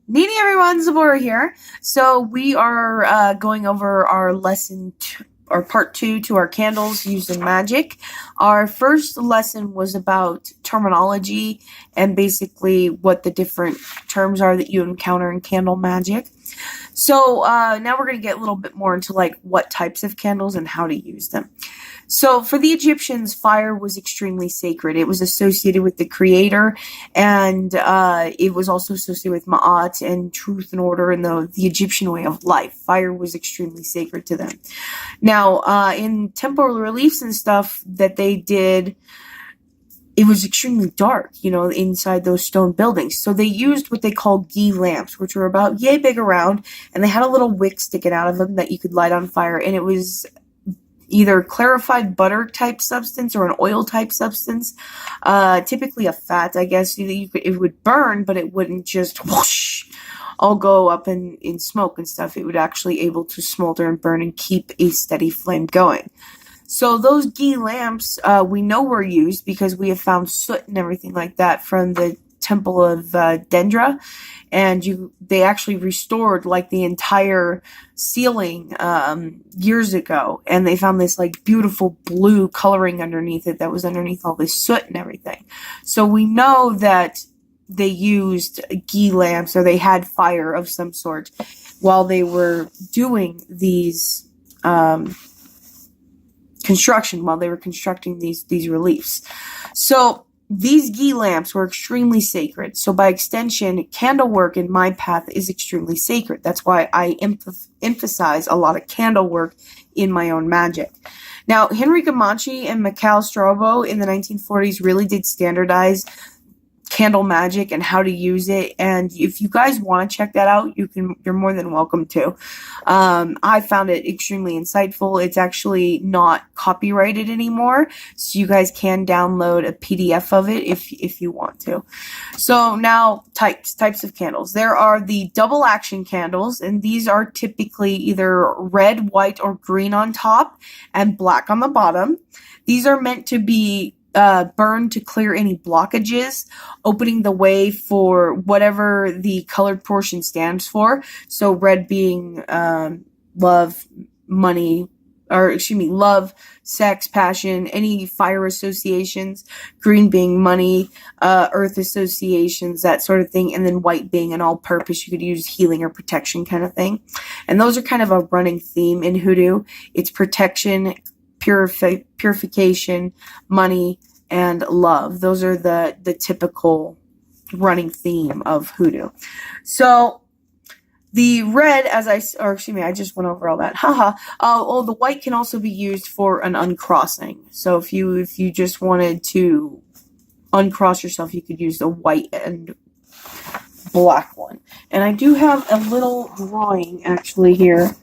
Meeting everyone, Zabora here. So we are going over our or part 2 to our candles used in magic. Our first lesson was about terminology and basically what the different terms are that you encounter in candle magic. So now we're going to get a little bit more into like what types of candles and how to use them. So for the Egyptians, fire was extremely sacred. It was associated with the creator, and it was also associated with Ma'at and truth and order and the Egyptian way of life. Fire was extremely sacred to them. Now, in temple reliefs and stuff that they did, it was extremely dark, inside those stone buildings. So they used what they called ghee lamps, which were about yay big around, and they had a little wick sticking out of them that you could light on fire, and it was either clarified butter type substance or an oil type substance, typically a fat, I guess. It would burn, but it wouldn't just whoosh all go up in smoke and stuff. It would actually able to smolder and burn and keep a steady flame going. So those ghee lamps, we know were used because we have found soot and everything like that from the Temple of Dendra, and they actually restored like the entire ceiling years ago, and they found this like beautiful blue coloring underneath it that was underneath all this soot and everything. So we know that they used ghee lamps, or they had fire of some sort while they were doing these while they were constructing these reliefs. So these ghee lamps were extremely sacred. So by extension, candle work in my path is extremely sacred. That's why I emphasize a lot of candle work in my own magic. Now, Henry Gamache and Mikhail Strobo in the 1940s really did standardize candle magic and how to use it, and if you guys want to check that out, you're more than welcome to. I found it extremely insightful. It's actually not copyrighted anymore, so you guys can download a PDF of it if you want to. So now types of candles. There are the double action candles, and these are typically either red, white, or green on top and black on the bottom. These are meant to be burn to clear any blockages, opening the way for whatever the colored portion stands for. So red being love, money, love, sex, passion, any fire associations, green being money, earth associations, that sort of thing, and then white being an all-purpose. You could use healing or protection kind of thing. And those are kind of a running theme in hoodoo. It's protection, purification, money, and love. Those are the typical running theme of hoodoo. So the red, I just went over all that. The white can also be used for an uncrossing. So if you just wanted to uncross yourself, you could use the white and black one. And I do have a little drawing actually here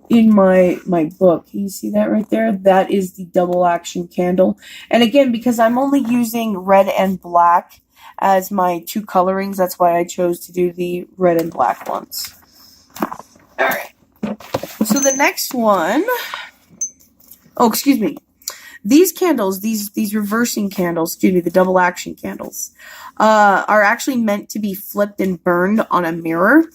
in my book. Can you see that right there? That is the double action candle. And again, because I'm only using red and black as my two colorings, that's why I chose to do the red and black ones. Alright. So the next one, these candles, these reversing candles, the double action candles, are actually meant to be flipped and burned on a mirror,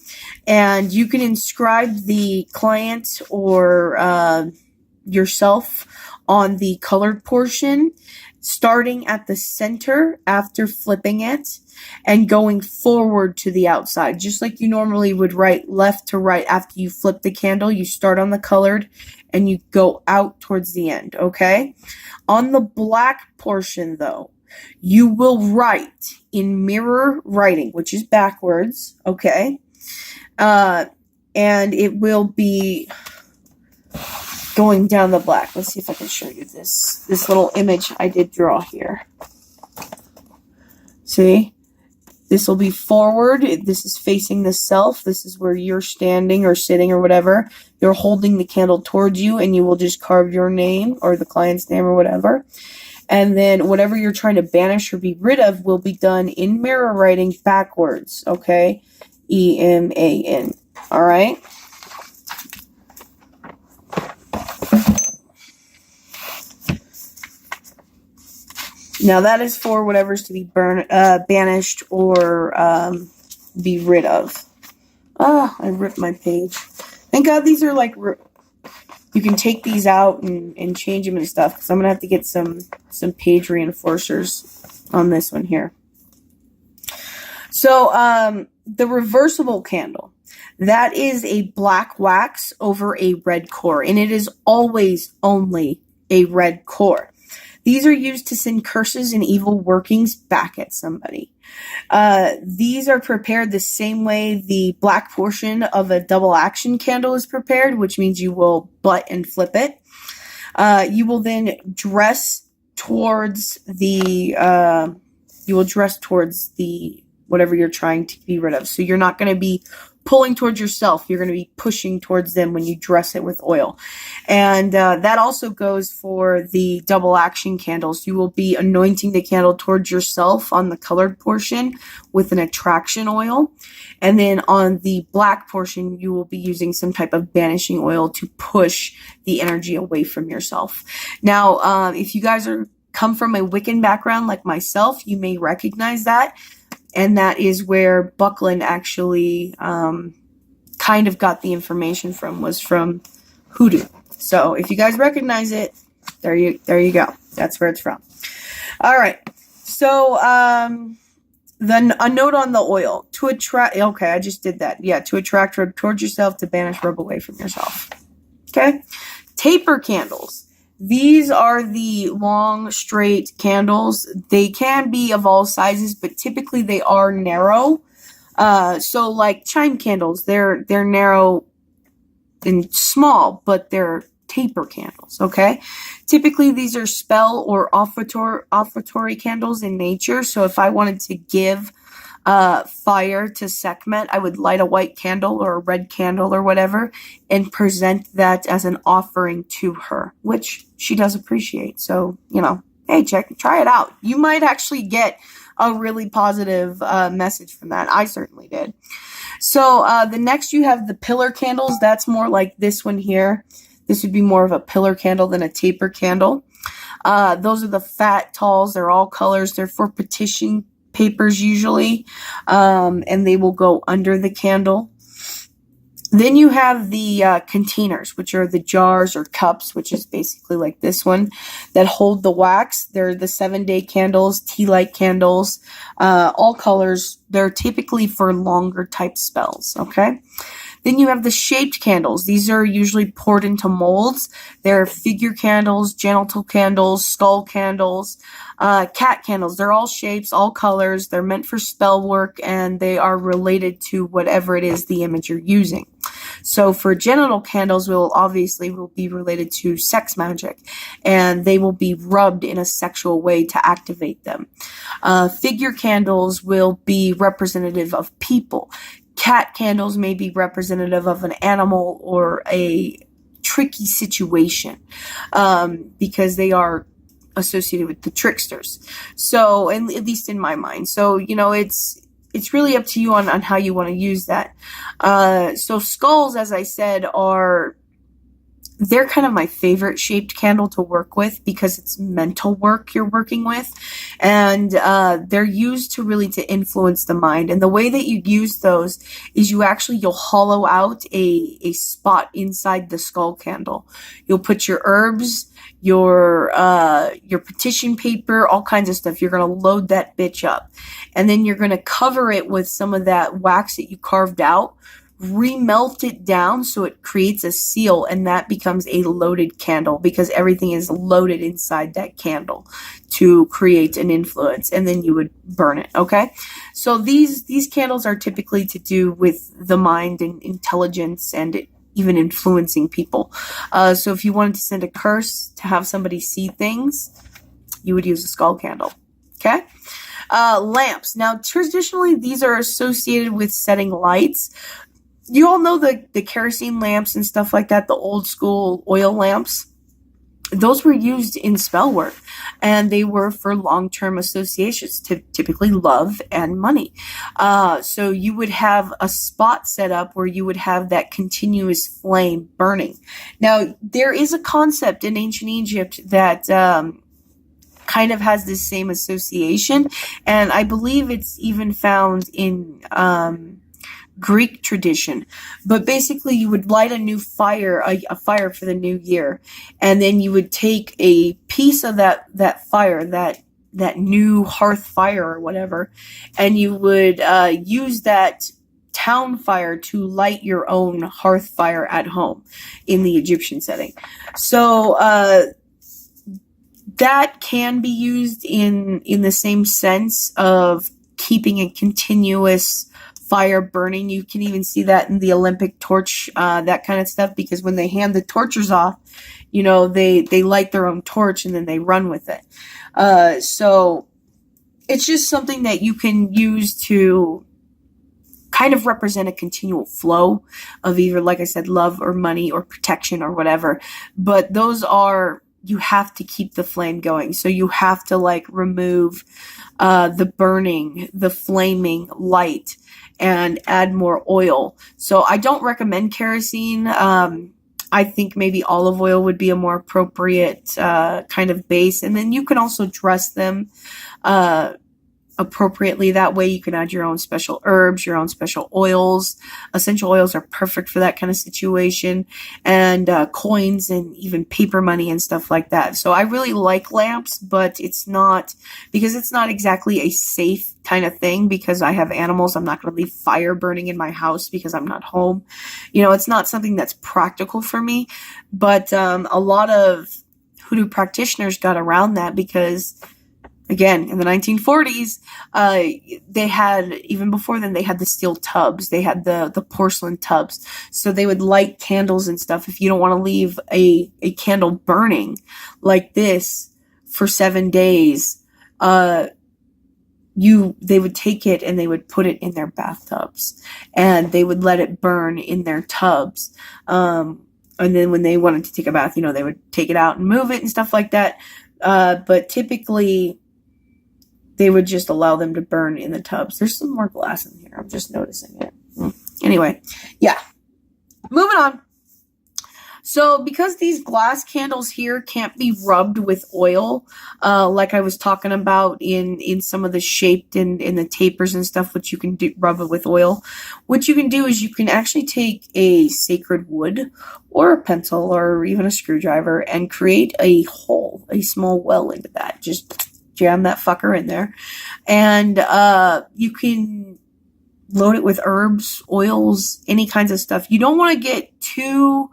and you can inscribe the client or yourself on the colored portion, starting at the center after flipping it and going forward to the outside, just like you normally would write left to right after you flip the candle. You start on the colored and you go out towards the end, okay? On the black portion, though, you will write in mirror writing, which is backwards, okay? And it will be going down the black. Let's see if I can show you this little image I did draw here. See? This will be forward. This is facing the self. This is where you're standing or sitting or whatever. You're holding the candle towards you, and you will just carve your name or the client's name or whatever. And then whatever you're trying to banish or be rid of will be done in mirror writing backwards, okay? E-M-A-N. All right? Now that is for whatever's to be banished or be rid of. Ah, I ripped my page. Thank God these are like, you can take these out and change them and stuff, because I'm going to have to get some page reinforcers on this one here. So, the reversible candle, that is a black wax over a red core, and it is always only a red core. These are used to send curses and evil workings back at somebody. These are prepared the same way the black portion of a double action candle is prepared, which means you will butt and flip it. You will then dress towards the whatever you're trying to be rid of. So you're not going to be pulling towards yourself. You're going to be pushing towards them when you dress it with oil. And that also goes for the double action candles. You will be anointing the candle towards yourself on the colored portion with an attraction oil. And then on the black portion, you will be using some type of banishing oil to push the energy away from yourself. Now, if you guys come from a Wiccan background like myself, you may recognize that. And that is where Buckland actually kind of got the information from, was from hoodoo. So if you guys recognize it, there you go. That's where it's from. All right. So then a note on the oil. To attract, okay, I just did that. Yeah, to attract rub towards yourself, to banish rub away from yourself. Okay. Taper candles. These are the long, straight candles. They can be of all sizes, but typically they are narrow. So like chime candles, they're narrow and small, but they're taper candles, okay? Typically these are spell or offertory candles in nature. So if I wanted to give fire to Sekhmet, I would light a white candle or a red candle or whatever and present that as an offering to her, which she does appreciate. So, hey, try it out. You might actually get a really positive message from that. I certainly did. So the next you have the pillar candles. That's more like this one here. This would be more of a pillar candle than a taper candle. Those are the fat talls. They're all colors. They're for petition papers usually, and they will go under the candle. Then you have the containers, which are the jars or cups, which is basically like this one, that hold the wax. They're the 7-day candles, tea light candles, all colors. They're typically for longer type spells, okay? Then you have the shaped candles. These are usually poured into molds. They're figure candles, genital candles, skull candles, cat candles. They're all shapes, all colors. They're meant for spell work, and they are related to whatever it is the image you're using. So for genital candles, will be related to sex magic, and they will be rubbed in a sexual way to activate them. Figure candles will be representative of people. Cat candles may be representative of an animal or a tricky situation, because they are associated with the tricksters. So, and at least in my mind. So, it's really up to you on how you want to use that. So skulls, as I said, they're kind of my favorite shaped candle to work with, because it's mental work you're working with, and they're used to influence the mind. And the way that you use those is you'll hollow out a spot inside the skull candle. You'll put your herbs, your petition paper, all kinds of stuff. You're going to load that bitch up, and then you're going to cover it with some of that wax that you carved out, remelt it down so it creates a seal, and that becomes a loaded candle, because everything is loaded inside that candle to create an influence, and then you would burn it. Okay, so these candles are typically to do with the mind and intelligence and even influencing people. So if you wanted to send a curse to have somebody see things, you would use a skull candle. Okay. Lamps. Now, traditionally, these are associated with setting lights. You all know the kerosene lamps and stuff like that, the old school oil lamps. Those were used in spell work, and they were for long-term associations, typically love and money. So you would have a spot set up where you would have that continuous flame burning. Now, there is a concept in ancient Egypt that kind of has this same association, and I believe it's even found in Greek tradition. But basically, you would light a new fire, a fire for the new year, and then you would take a piece of that fire, that new hearth fire or whatever, and you would use that town fire to light your own hearth fire at home in the Egyptian setting. So that can be used in the same sense of keeping a continuous fire burning. You can even see that in the Olympic torch, that kind of stuff, because when they hand the torches off, they light their own torch and then they run with it. So it's just something that you can use to kind of represent a continual flow of either, like I said, love or money or protection or whatever. But you have to keep the flame going. So you have to remove the burning, the flaming light, and add more oil. So I don't recommend kerosene. I think maybe olive oil would be a more appropriate kind of base. And then you can also dress them appropriately. That way you can add your own special herbs, your own special oils. Essential oils are perfect for that kind of situation, and coins and even paper money and stuff like that. So I really like lamps, but it's not exactly a safe kind of thing, because I have animals. I'm not going to leave fire burning in my house because I'm not home. It's not something that's practical for me, but a lot of hoodoo practitioners got around that because, again, in the 1940s, they had, even before then, they had the steel tubs. They had the porcelain tubs. So they would light candles and stuff. If you don't want to leave a candle burning like this for 7 days, they would take it and they would put it in their bathtubs, and they would let it burn in their tubs. And then when they wanted to take a bath, they would take it out and move it and stuff like that. But typically, they would just allow them to burn in the tubs. There's some more glass in here. I'm just noticing it. Anyway, yeah. Moving on. So because these glass candles here can't be rubbed with oil, like I was talking about in some of the shaped and in the tapers and stuff, which you can rub it with oil, what you can do is you can actually take a sacred wood or a pencil or even a screwdriver and create a hole, a small well into that. Just jam that fucker in there, and you can load it with herbs, oils, any kinds of stuff. You don't want to get too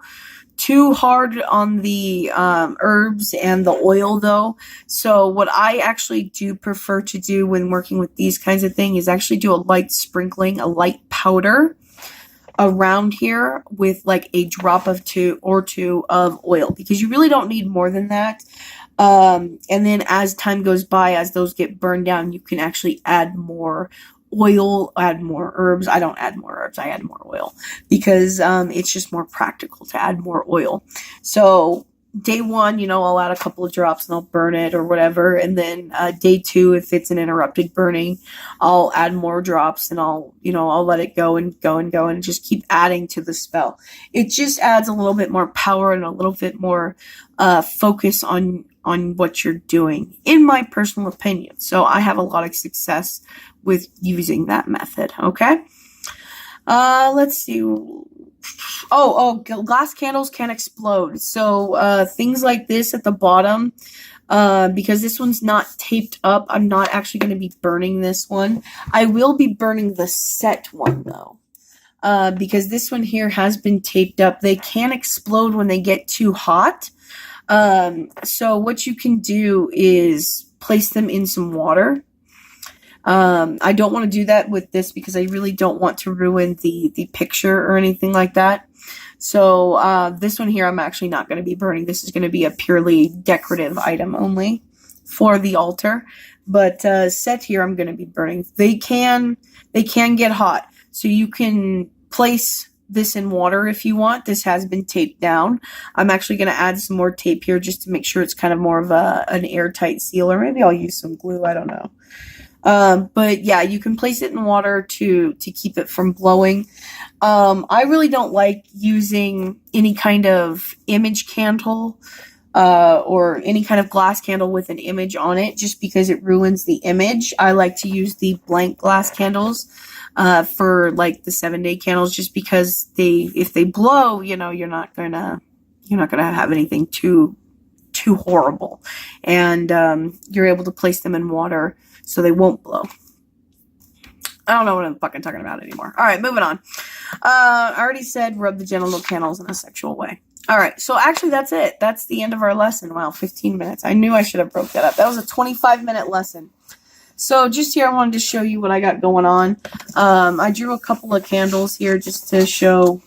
hard on the herbs and the oil, though. So what I actually do prefer to do when working with these kinds of things is actually do a light sprinkling, a light powder around here with a drop of two of oil, because you really don't need more than that. And then as time goes by, as those get burned down, you can actually add more oil, add more herbs. I don't add more herbs, I add more oil, because it's just more practical to add more oil. So day one, I'll add a couple of drops and I'll burn it or whatever. And then day two, if it's an interrupted burning, I'll add more drops and I'll let it go and go and go and just keep adding to the spell. It just adds a little bit more power and a little bit more focus on what you're doing, in my personal opinion. So I have a lot of success with using that method. Okay. Let's see. Glass candles can explode. So things like this at the bottom, because this one's not taped up, I'm not actually going to be burning this one. I will be burning the set one, though. Because this one here has been taped up. They can explode when they get too hot. So what you can do is place them in some water. I don't want to do that with this because I really don't want to ruin the picture or anything like that. So this one here I'm actually not going to be burning. This is going to be a purely decorative item only for the altar. But set here I'm going to be burning. They can get hot. So you can place this in water if you want. This has been taped down. I'm actually going to add some more tape here just to make sure it's kind of more of an airtight seal, or maybe I'll use some glue. I don't know. But yeah, you can place it in water to keep it from blowing. I really don't like using any kind of image candle or any kind of glass candle with an image on it, just because it ruins the image. I like to use the blank glass candles for like the 7-day candles, just because if they blow, you know, you're not gonna have anything too horrible, and you're able to place them in water so they won't blow. I don't know what I'm fucking talking about anymore. All right, moving on. I already said rub the genital candles in a sexual way. All right, so actually that's it. That's the end of our lesson. Wow, 15 minutes. I knew I should have broke that up. That was a 25-minute lesson. So just here, I wanted to show you what I got going on. I drew a couple of candles here just to show,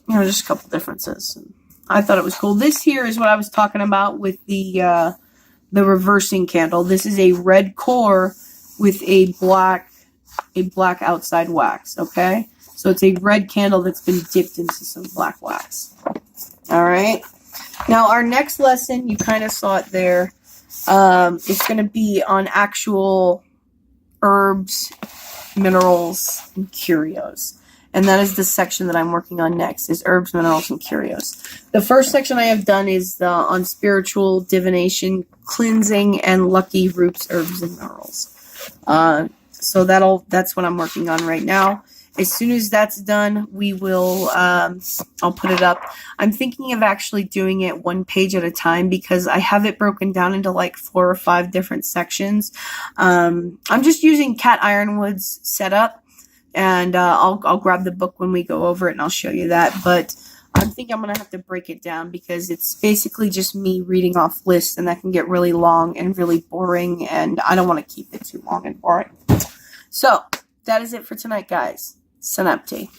you know, just a couple differences. I thought it was cool. This here is what I was talking about with the reversing candle. This is a red core with a black outside wax, okay? So it's a red candle that's been dipped into some black wax. All right. Now, our next lesson, you kind of saw it there. It's going to be on actual herbs, minerals, and curios. And that is the section that I'm working on next, is herbs, minerals, and curios. The first section I have done is on spiritual divination, cleansing, and lucky roots, herbs, and minerals. So that's what I'm working on right now. As soon as that's done, we will, I'll put it up. I'm thinking of actually doing it one page at a time, because I have it broken down into like 4 or 5 different sections. I'm just using Cat Ironwood's setup, and I'll grab the book when we go over it and I'll show you that. But I think I'm going to have to break it down, because it's basically just me reading off lists, and that can get really long and really boring, and I don't want to keep it too long and boring. So that is it for tonight, guys. Synapti.